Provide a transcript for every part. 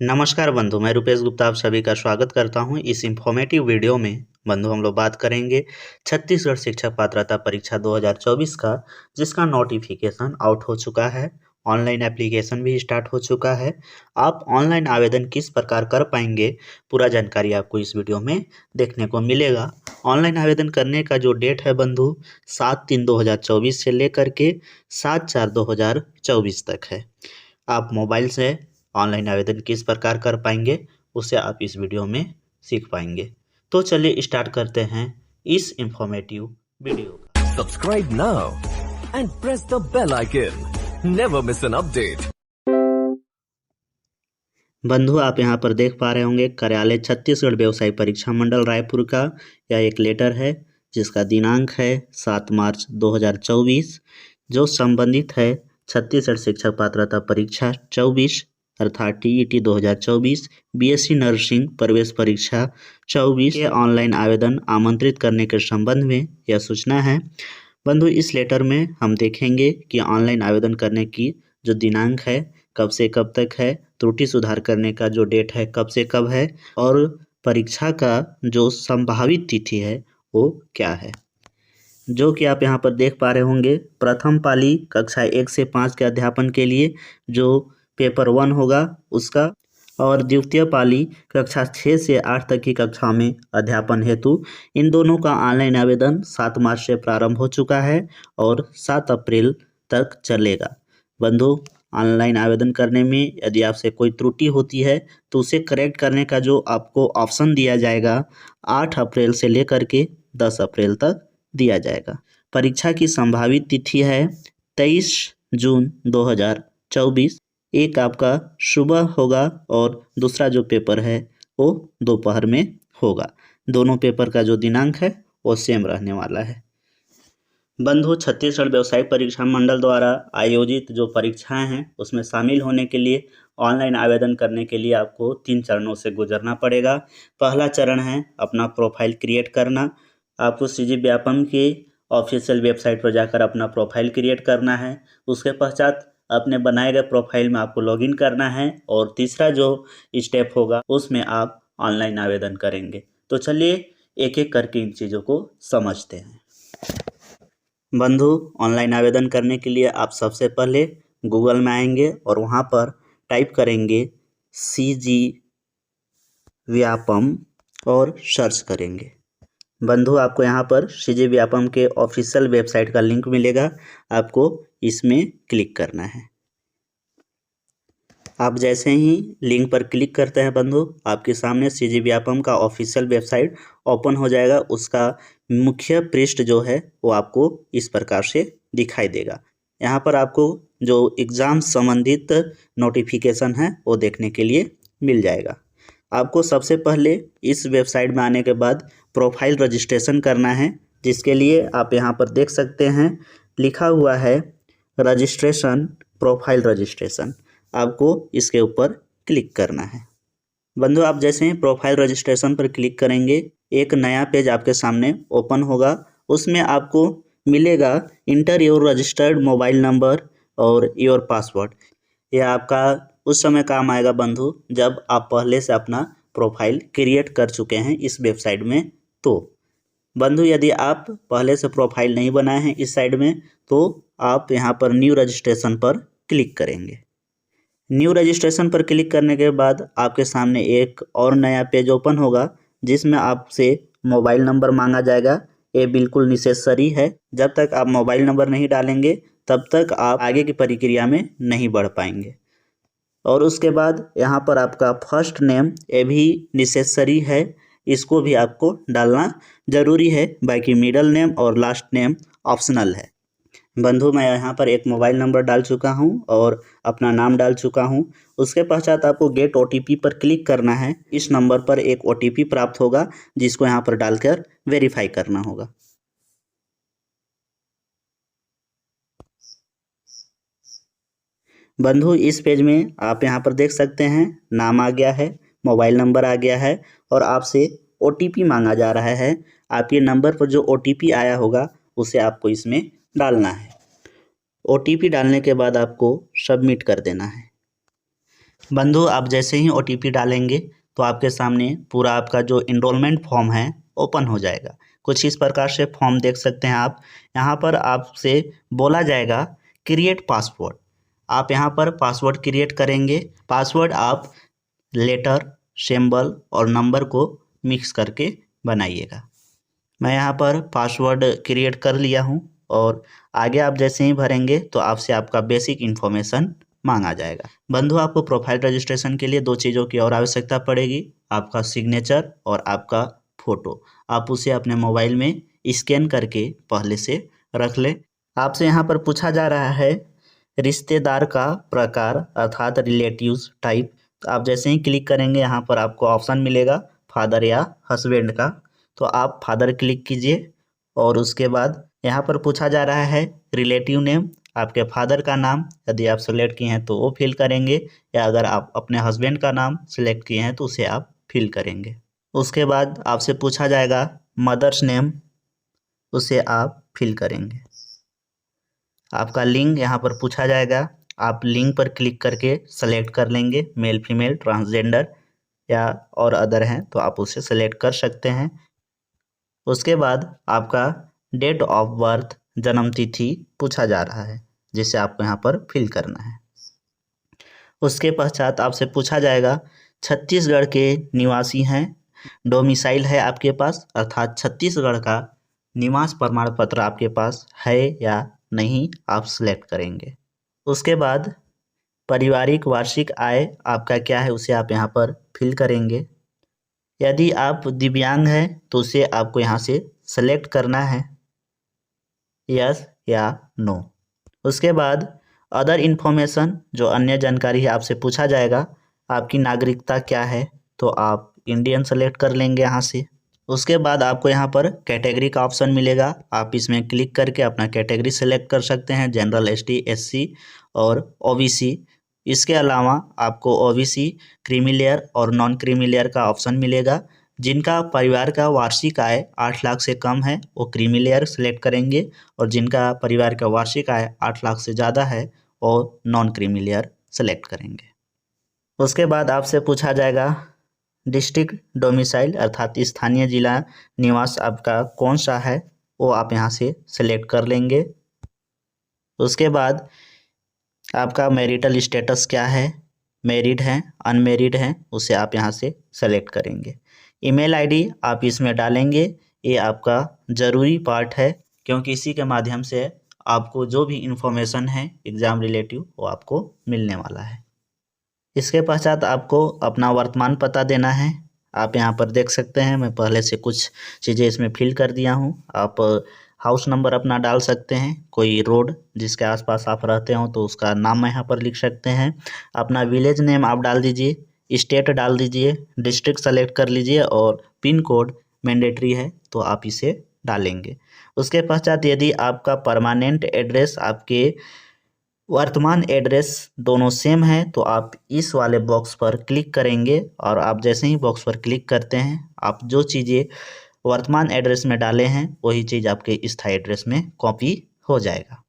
नमस्कार बंधु, मैं रुपेश गुप्ता आप सभी का स्वागत करता हूं। इस इंफॉर्मेटिव वीडियो में बंधु हम लोग बात करेंगे छत्तीसगढ़ शिक्षक पात्रता परीक्षा 2024 का, जिसका नोटिफिकेशन आउट हो चुका है। ऑनलाइन एप्लीकेशन भी स्टार्ट हो चुका है। आप ऑनलाइन आवेदन किस प्रकार कर पाएंगे, पूरा जानकारी आपको इस वीडियो में देखने को मिलेगा। ऑनलाइन आवेदन करने का जो डेट है बंधु 7/3/2024 से लेकर के 7/4/2024 तक है। आप मोबाइल से ऑनलाइन आवेदन किस प्रकार कर पाएंगे, उसे आप इस वीडियो में सीख पाएंगे। तो चलिए स्टार्ट करते हैं इस इंफॉर्मेटिव वीडियो का। Subscribe now and press the bell icon. Never miss an update. बंधु आप यहाँ पर देख पा रहे होंगे कार्यालय छत्तीसगढ़ व्यवसाय परीक्षा मंडल रायपुर का यह एक लेटर है, जिसका दिनांक है 7 मार्च 2024, जो संबंधित है छत्तीसगढ़ शिक्षक पात्रता परीक्षा 24 अर्थात टीईटी 2024 बीएससी नर्सिंग प्रवेश परीक्षा 24 के ऑनलाइन आवेदन आमंत्रित करने के संबंध में यह सूचना है। बंधु इस लेटर में हम देखेंगे कि ऑनलाइन आवेदन करने की जो दिनांक है कब से कब तक है, त्रुटि सुधार करने का जो डेट है कब से कब है, और परीक्षा का जो संभावित तिथि है वो क्या है। जो कि आप यहाँ पर देख पा रहे होंगे, प्रथम पाली कक्षा 1 से 5 के अध्यापन के लिए जो पेपर 1 होगा उसका, और द्वितीय पाली कक्षा 6 से 8 तक की कक्षा में अध्यापन हेतु इन दोनों का ऑनलाइन आवेदन 7 मार्च से प्रारंभ हो चुका है और 7 अप्रैल तक चलेगा। बंधु ऑनलाइन आवेदन करने में यदि आपसे कोई त्रुटि होती है तो उसे करेक्ट करने का जो आपको ऑप्शन दिया जाएगा 8 अप्रैल से लेकर के 10 अप्रैल तक दिया जाएगा। परीक्षा की संभावित तिथि है 23 जून 2024। एक आपका सुबह होगा और दूसरा जो पेपर है वो दोपहर में होगा। दोनों पेपर का जो दिनांक है वो सेम रहने वाला है। बंधु छत्तीसगढ़ व्यवसायिक परीक्षा मंडल द्वारा आयोजित जो परीक्षाएं हैं उसमें शामिल होने के लिए ऑनलाइन आवेदन करने के लिए आपको 3 चरणों से गुजरना पड़ेगा। पहला चरण है अपना प्रोफाइल क्रिएट करना। आपको सीजी व्यापम के ऑफिशियल वेबसाइट पर जाकर अपना प्रोफाइल क्रिएट करना है। उसके पश्चात अपने बनाए गए प्रोफाइल में आपको लॉगिन करना है और तीसरा जो स्टेप होगा उसमें आप ऑनलाइन आवेदन करेंगे। तो चलिए एक एक करके इन चीज़ों को समझते हैं। बंधु ऑनलाइन आवेदन करने के लिए आप सबसे पहले गूगल में आएंगे और वहाँ पर टाइप करेंगे सीजी व्यापम और सर्च करेंगे। बंधु आपको यहाँ पर सीजी व्यापम के ऑफिशियल वेबसाइट का लिंक मिलेगा, आपको इसमें क्लिक करना है। आप जैसे ही लिंक पर क्लिक करते हैं बंधु, आपके सामने सीजी व्यापम का ऑफिशियल वेबसाइट ओपन हो जाएगा। उसका मुख्य पृष्ठ जो है वो आपको इस प्रकार से दिखाई देगा। यहाँ पर आपको जो एग्ज़ाम संबंधित नोटिफिकेशन है वो देखने के लिए मिल जाएगा। आपको सबसे पहले इस वेबसाइट में आने के बाद प्रोफाइल रजिस्ट्रेशन करना है, जिसके लिए आप यहाँ पर देख सकते हैं लिखा हुआ है रजिस्ट्रेशन, प्रोफाइल रजिस्ट्रेशन। आपको इसके ऊपर क्लिक करना है। बंधु आप जैसे ही प्रोफाइल रजिस्ट्रेशन पर क्लिक करेंगे एक नया पेज आपके सामने ओपन होगा। उसमें आपको मिलेगा inter your registered mobile number और योर पासवर्ड। यह आपका उस समय काम आएगा बंधु जब आप पहले से अपना प्रोफाइल क्रिएट कर चुके हैं इस वेबसाइट में। तो बंधु यदि आप पहले से प्रोफाइल नहीं बनाए हैं इस साइड में तो आप यहाँ पर न्यू रजिस्ट्रेशन पर क्लिक करेंगे। न्यू रजिस्ट्रेशन पर क्लिक करने के बाद आपके सामने एक और नया पेज ओपन होगा, जिसमें आपसे मोबाइल नंबर मांगा जाएगा। ये बिल्कुल नेसेसरी है। जब तक आप मोबाइल नंबर नहीं डालेंगे तब तक आप आगे की प्रक्रिया में नहीं बढ़ पाएंगे। और उसके बाद यहाँ पर आपका फर्स्ट नेम ये भी नेसेसरी है, इसको भी आपको डालना ज़रूरी है। बाकी मिडल नेम और लास्ट नेम ऑप्शनल है। बंधु मैं यहाँ पर एक मोबाइल नंबर डाल चुका हूँ और अपना नाम डाल चुका हूँ। उसके पश्चात आपको गेट ओटीपी पर क्लिक करना है। इस नंबर पर एक ओटीपी प्राप्त होगा, जिसको यहाँ पर डालकर वेरीफाई करना होगा। बंधु इस पेज में आप यहाँ पर देख सकते हैं नाम आ गया है, मोबाइल नंबर आ गया है और आपसे ओटीपी मांगा जा रहा है। आपके नंबर पर जो ओटीपी आया होगा उसे आपको इसमें डालना है। ओटीपी डालने के बाद आपको सबमिट कर देना है। बंधु आप जैसे ही OTP डालेंगे तो आपके सामने पूरा आपका जो इनरोलमेंट फॉर्म है ओपन हो जाएगा। कुछ इस प्रकार से फॉर्म देख सकते हैं आप। यहाँ पर आपसे बोला जाएगा क्रिएट पासवर्ड। आप यहाँ पर पासवर्ड क्रिएट करेंगे। पासवर्ड आप लेटर, सिंबल और नंबर को मिक्स करके बनाइएगा। मैं यहाँ पर पासवर्ड क्रिएट कर लिया हूँ और आगे आप जैसे ही भरेंगे तो आपसे आपका बेसिक इन्फॉर्मेशन मांगा जाएगा। बंधु आपको प्रोफाइल रजिस्ट्रेशन के लिए 2 चीज़ों की और आवश्यकता पड़ेगी, आपका सिग्नेचर और आपका फ़ोटो। आप उसे अपने मोबाइल में स्कैन करके पहले से रख लें। आपसे यहाँ पर पूछा जा रहा है रिश्तेदार का प्रकार अर्थात रिलेटिव्स टाइप। तो आप जैसे ही क्लिक करेंगे यहाँ पर आपको ऑप्शन मिलेगा फादर या हस्बैंड का, तो आप फादर क्लिक कीजिए। और उसके बाद यहाँ पर पूछा जा रहा है रिलेटिव नेम, आपके फादर का नाम यदि आप सेलेक्ट किए हैं तो वो फिल करेंगे, या अगर आप अपने हस्बैंड का नाम सेलेक्ट किए हैं तो उसे आप फिल करेंगे। उसके बाद आपसे पूछा जाएगा मदर्स नेम, उसे आप फिल करेंगे। आपका लिंग यहाँ पर पूछा जाएगा, आप लिंग पर क्लिक करके सेलेक्ट कर लेंगे, मेल फीमेल ट्रांसजेंडर या और अदर हैं तो आप उसे सेलेक्ट कर सकते हैं। उसके बाद आपका डेट ऑफ बर्थ जन्म तिथि पूछा जा रहा है जिसे आपको यहाँ पर फिल करना है। उसके पश्चात आपसे पूछा जाएगा छत्तीसगढ़ के निवासी हैं, डोमिसाइल है आपके पास अर्थात छत्तीसगढ़ का निवास प्रमाण पत्र आपके पास है या नहीं, आप सिलेक्ट करेंगे। उसके बाद पारिवारिक वार्षिक आय आपका क्या है उसे आप यहाँ पर फिल करेंगे। यदि आप दिव्यांग हैं तो उसे आपको यहाँ से सेलेक्ट करना है, यस या नो। उसके बाद अदर इन्फॉर्मेशन जो अन्य जानकारी है आपसे पूछा जाएगा, आपकी नागरिकता क्या है तो आप इंडियन सेलेक्ट कर लेंगे यहाँ से। उसके बाद आपको यहाँ पर कैटेगरी का ऑप्शन मिलेगा, आप इसमें क्लिक करके अपना कैटेगरी सेलेक्ट कर सकते हैं, जनरल, ST, SC और OBC। इसके अलावा आपको OBC, क्रीमी लेयर और नॉन क्रीमी लेयर का ऑप्शन मिलेगा। जिनका परिवार का वार्षिक आय 8 लाख से कम है वो क्रीमी लेयर सेलेक्ट करेंगे, और जिनका परिवार का वार्षिक आय 8 लाख से ज़्यादा है वो नॉन क्रीमी लेयर सेलेक्ट करेंगे। उसके बाद आपसे पूछा जाएगा डिस्ट्रिक्ट डोमिसाइल अर्थात स्थानीय जिला निवास आपका कौन सा है, वो आप यहाँ से सेलेक्ट कर लेंगे। उसके बाद आपका मैरिटल स्टेटस क्या है, मैरिड हैं अनमेरिड हैं, उसे आप यहाँ से सेलेक्ट करेंगे। ईमेल आईडी आप इसमें डालेंगे, ये आपका ज़रूरी पार्ट है क्योंकि इसी के माध्यम से आपको जो भी इंफॉर्मेशन है एग्ज़ाम रिलेटिव वो आपको मिलने वाला है। इसके पश्चात आपको अपना वर्तमान पता देना है। आप यहाँ पर देख सकते हैं मैं पहले से कुछ चीज़ें इसमें फिल कर दिया हूँ। आप हाउस नंबर अपना डाल सकते हैं, कोई रोड जिसके आसपास आप रहते हो तो उसका नाम यहाँ पर लिख सकते हैं। अपना विलेज नेम आप डाल दीजिए, स्टेट डाल दीजिए, डिस्ट्रिक्ट सेलेक्ट कर लीजिए और पिन कोड मैंडेटरी है तो आप इसे डालेंगे। उसके पश्चात यदि आपका परमानेंट एड्रेस आपके वर्तमान एड्रेस दोनों सेम है तो आप इस वाले बॉक्स पर क्लिक करेंगे, और आप जैसे ही बॉक्स पर क्लिक करते हैं आप जो चीज़ें वर्तमान एड्रेस में डाले हैं वही चीज़ आपके स्थायी एड्रेस में कॉपी हो जाएगा।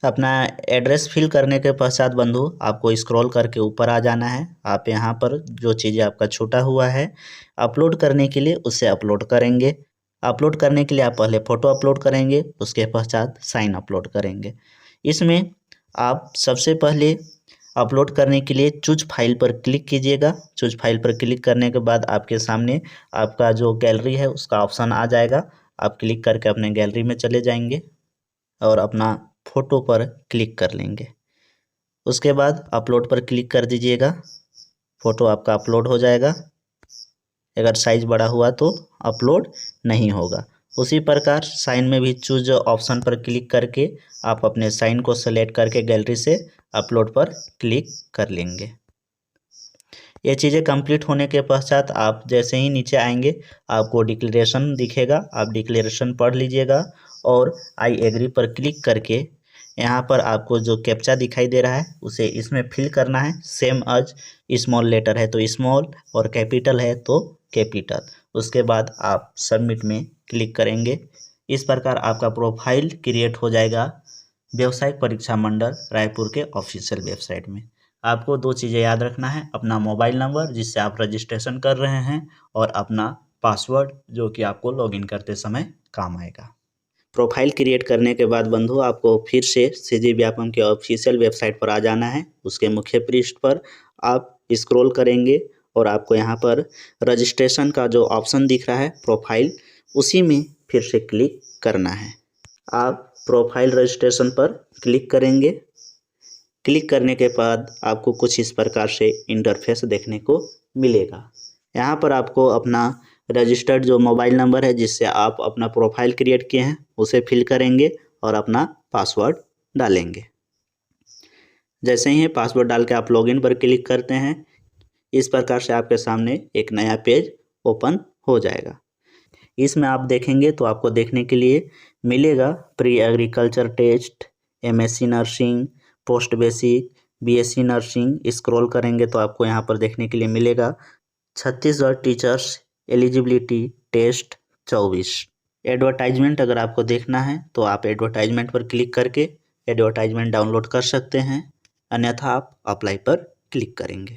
अपना एड्रेस फिल करने के पश्चात बंधु आपको स्क्रॉल करके ऊपर आ जाना है। आप यहाँ पर जो चीज़ें आपका छूटा हुआ है अपलोड करने के लिए उसे अपलोड करेंगे। अपलोड करने के लिए आप पहले फ़ोटो अपलोड करेंगे, उसके पश्चात साइन अपलोड करेंगे। इसमें आप सबसे पहले अपलोड करने के लिए चूज फाइल पर क्लिक कीजिएगा। चूज फाइल पर क्लिक करने के बाद आपके सामने आपका जो गैलरी है उसका ऑप्शन आ जाएगा। आप क्लिक करके अपने गैलरी में चले जाएंगे और अपना फ़ोटो पर क्लिक कर लेंगे। उसके बाद अपलोड पर क्लिक कर दीजिएगा, फ़ोटो आपका अपलोड हो जाएगा। अगर साइज़ बड़ा हुआ तो अपलोड नहीं होगा। उसी प्रकार साइन में भी चूज ऑप्शन पर क्लिक करके आप अपने साइन को सेलेक्ट करके गैलरी से अपलोड पर क्लिक कर लेंगे। ये चीज़ें कंप्लीट होने के पश्चात आप जैसे ही नीचे आएंगे आपको डिक्लेरेशन दिखेगा, आप डिक्लेरेशन पढ़ लीजिएगा और आई एग्री पर क्लिक करके यहाँ पर आपको जो कैप्चा दिखाई दे रहा है उसे इसमें फिल करना है। सेम एज स्मॉल लेटर है तो स्मॉल और कैपिटल है तो कैपिटल। उसके बाद आप सबमिट में क्लिक करेंगे। इस प्रकार आपका प्रोफाइल क्रिएट हो जाएगा व्यावसायिक परीक्षा मंडल रायपुर के ऑफिशियल वेबसाइट में। आपको 2 चीज़ें याद रखना है, अपना मोबाइल नंबर जिससे आप रजिस्ट्रेशन कर रहे हैं और अपना पासवर्ड जो कि आपको लॉगिन करते समय काम आएगा। प्रोफाइल क्रिएट करने के बाद बंधु आपको फिर से सीजी व्यापम के ऑफिशियल वेबसाइट पर आ जाना है। उसके मुख्य पृष्ठ पर आप स्क्रॉल करेंगे और आपको यहाँ पर रजिस्ट्रेशन का जो ऑप्शन दिख रहा है प्रोफाइल, उसी में फिर से क्लिक करना है। आप प्रोफाइल रजिस्ट्रेशन पर क्लिक करेंगे। क्लिक करने के बाद आपको कुछ इस प्रकार से इंटरफेस देखने को मिलेगा। यहाँ पर आपको अपना रजिस्टर्ड जो मोबाइल नंबर है जिससे आप अपना प्रोफाइल क्रिएट किए हैं उसे फिल करेंगे और अपना पासवर्ड डालेंगे। जैसे ही पासवर्ड डाल के आप लॉगिन पर क्लिक करते हैं, इस प्रकार से आपके सामने एक नया पेज ओपन हो जाएगा। इसमें आप देखेंगे तो आपको देखने के लिए मिलेगा pre agriculture test, MSc nursing, post basic, BSc nursing. Scroll करेंगे तो आपको यहाँ पर देखने के लिए मिलेगा Chhattisgarh teachers eligibility test 24। Advertisement अगर आपको देखना है तो आप एडवर्टाइजमेंट पर क्लिक करके एडवर्टाइजमेंट डाउनलोड कर सकते हैं, अन्यथा आप अप्लाई पर क्लिक करेंगे।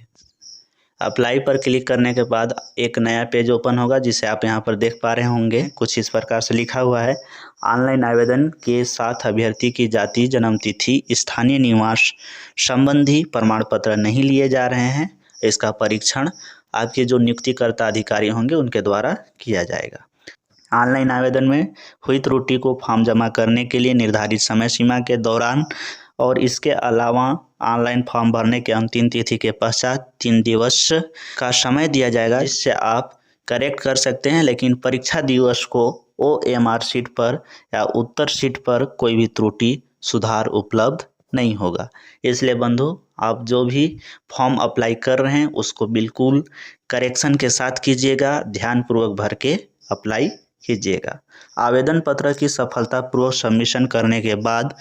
अप्लाई पर क्लिक करने के बाद एक नया पेज ओपन होगा जिसे आप यहाँ पर देख पा रहे होंगे। कुछ इस प्रकार से लिखा हुआ है, ऑनलाइन आवेदन के साथ अभ्यर्थी की जाति, जन्म तिथि, स्थानीय निवास संबंधी प्रमाण पत्र नहीं लिए जा रहे हैं। इसका परीक्षण आपके जो नियुक्तिकर्ता अधिकारी होंगे उनके द्वारा किया जाएगा। ऑनलाइन आवेदन में हुई त्रुटि को फॉर्म जमा करने के लिए निर्धारित समय सीमा के दौरान और इसके अलावा ऑनलाइन फॉर्म भरने के अंतिम तिथि के पश्चात 3 दिवस का समय दिया जाएगा, जिससे आप करेक्ट कर सकते हैं। लेकिन परीक्षा दिवस को OMR शीट पर या उत्तर शीट पर कोई भी त्रुटि सुधार उपलब्ध नहीं होगा। इसलिए बंधु, आप जो भी फॉर्म अप्लाई कर रहे हैं उसको बिल्कुल करेक्शन के साथ कीजिएगा, ध्यानपूर्वक भर के अप्लाई कीजिएगा। आवेदन पत्र की सफलतापूर्वक सबमिशन करने के बाद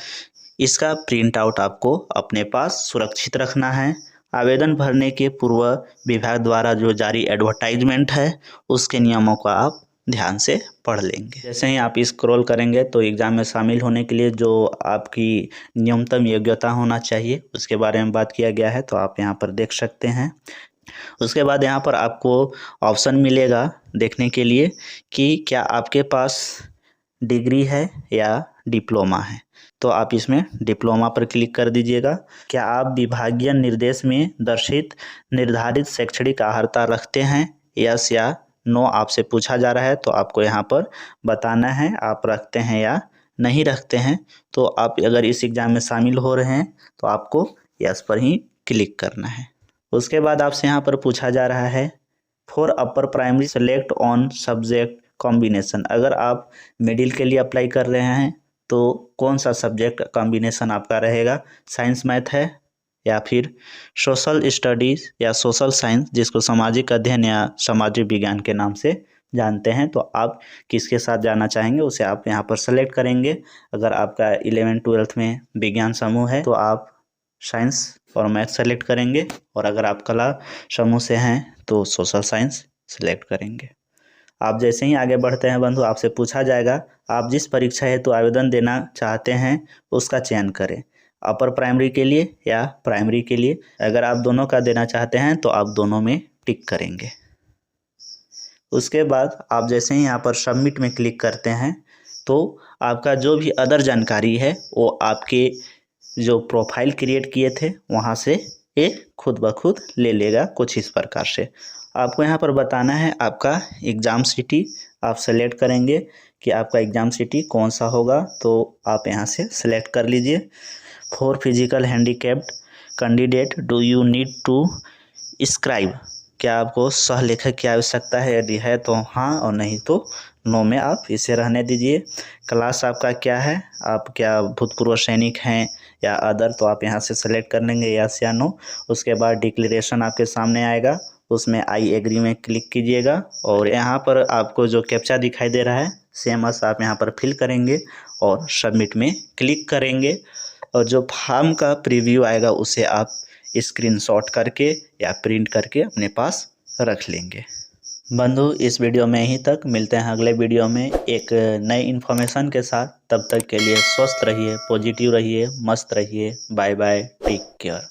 इसका प्रिंट आउट आपको अपने पास सुरक्षित रखना है। आवेदन भरने के पूर्व विभाग द्वारा जो जारी एडवर्टाइजमेंट है उसके नियमों को आप ध्यान से पढ़ लेंगे। जैसे ही आप स्क्रॉल करेंगे तो एग्ज़ाम में शामिल होने के लिए जो आपकी न्यूनतम योग्यता होना चाहिए उसके बारे में बात किया गया है, तो आप यहाँ पर देख सकते हैं। उसके बाद यहाँ पर आपको ऑप्शन मिलेगा देखने के लिए कि क्या आपके पास डिग्री है या डिप्लोमा है, तो आप इसमें डिप्लोमा पर क्लिक कर दीजिएगा। क्या आप विभागीय निर्देश में दर्शित निर्धारित शैक्षणिक अर्हता रखते हैं, यस या नो आपसे पूछा जा रहा है, तो आपको यहाँ पर बताना है आप रखते हैं या नहीं रखते हैं। तो आप अगर इस एग्ज़ाम में शामिल हो रहे हैं तो आपको यस पर ही क्लिक करना है। उसके बाद आपसे यहाँ पर पूछा जा रहा है for upper primary select on subject combination. अगर आप मिडिल के लिए अप्लाई कर रहे हैं तो कौन सा सब्जेक्ट कॉम्बिनेशन आपका रहेगा, साइंस मैथ है या फिर सोशल स्टडीज़ या सोशल साइंस, जिसको सामाजिक अध्ययन या सामाजिक विज्ञान के नाम से जानते हैं, तो आप किसके साथ जाना चाहेंगे उसे आप यहाँ पर सेलेक्ट करेंगे। अगर आपका 11th-12th में विज्ञान समूह है तो आप साइंस और मैथ सेलेक्ट करेंगे, और अगर आप कला समूह से हैं तो सोशल साइंस सेलेक्ट करेंगे। आप जैसे ही आगे बढ़ते हैं बंधु, आपसे पूछा जाएगा आप जिस परीक्षा हेतु आवेदन देना चाहते हैं उसका चयन करें, अपर प्राइमरी के लिए या प्राइमरी के लिए। अगर आप दोनों का देना चाहते हैं तो आप दोनों में टिक करेंगे। उसके बाद आप जैसे ही यहाँ पर सबमिट में क्लिक करते हैं तो आपका जो भी अदर जानकारी है वो आपके जो प्रोफाइल क्रिएट किए थे वहाँ से ये खुद ब खुद ले लेगा। कुछ इस प्रकार से आपको यहाँ पर बताना है आपका एग्ज़ाम सिटी आप सेलेक्ट करेंगे कि आपका एग्ज़ाम सिटी कौन सा होगा, तो आप यहाँ से सेलेक्ट कर लीजिए। For physical handicapped candidate do you need to scribe, क्या आपको सह लेखक की आवश्यकता है, यदि है तो हाँ और नहीं तो नो में आप इसे रहने दीजिए। क्लास आपका क्या है, आप क्या भूतपूर्व सैनिक हैं या अदर, तो आप यहाँ से सेलेक्ट कर लेंगे यस या नो। उसके बाद डिक्लेरेशन आपके सामने आएगा, उसमें आई एग्री में क्लिक कीजिएगा और यहाँ पर आपको जो कैप्चा दिखाई दे रहा है सेम एस आप यहाँ पर फिल करेंगे और सबमिट में क्लिक करेंगे। और जो फॉर्म का प्रीव्यू आएगा उसे आप स्क्रीनशॉट करके या प्रिंट करके अपने पास रख लेंगे। बंधु, इस वीडियो में यहीं तक, मिलते हैं अगले वीडियो में एक नई इन्फॉर्मेशन के साथ। तब तक के लिए स्वस्थ रहिए, पॉजिटिव रहिए, मस्त रहिए। Bye bye, take care.